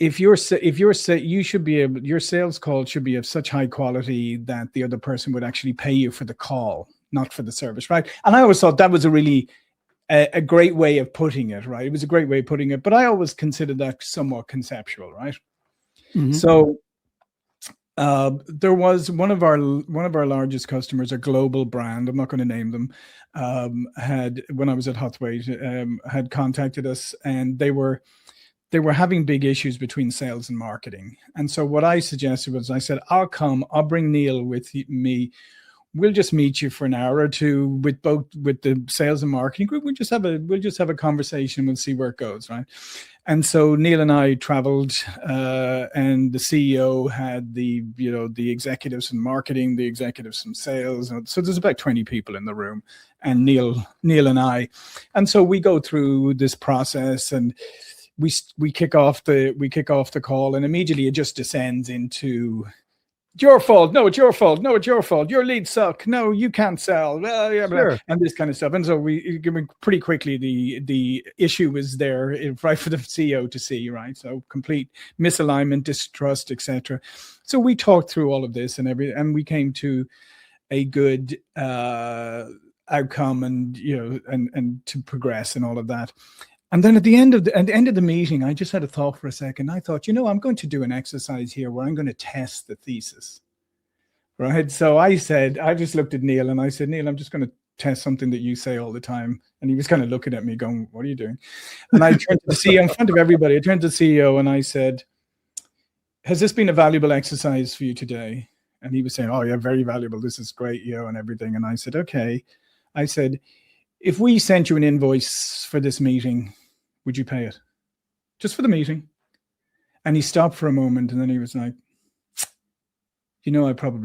you should be able, your sales call should be of such high quality that the other person would actually pay you for the call, not for the service, right? And I always thought that was a great way of putting it, right? It was a great way of putting it, but I always considered that somewhat conceptual, right? Mm-hmm. So there was one of our largest customers, a global brand, I'm not going to name them, had, when I was at Huthwaite, had contacted us, and they were having big issues between sales and marketing. And so what I suggested was, I said, I'll bring Neil with me. We'll just meet you for an hour or two with the sales and marketing group. We'll just have a conversation. We'll see where it goes, right? And so Neil and I traveled, and the CEO had the executives from marketing, the executives from sales. So there's about 20 people in the room, and Neil and I. And so we go through this process, and we kick off the call, and immediately it just descends into, your fault. No, it's your fault. No, it's your fault. Your leads suck. No, you can't sell. Sure. And this kind of stuff. And so we pretty quickly, the issue was there, right, for the CEO to see, right? So complete misalignment, distrust, etc. So we talked through all of this and we came to a good outcome, and and to progress and all of that. And then at the end of the meeting, I just had a thought for a second. I thought, I'm going to do an exercise here where I'm going to test the thesis, right? So I just looked at Neil and I said, Neil, I'm just going to test something that you say all the time. And he was kind of looking at me going, what are you doing? And I turned to the CEO in front of everybody. I turned to the CEO and I said, has this been a valuable exercise for you today? And he was saying, oh yeah, very valuable. This is great, and everything. And I said, okay. I said, if we sent you an invoice for this meeting, would you pay it? Just for the meeting? And he stopped for a moment, and then he was like, I probably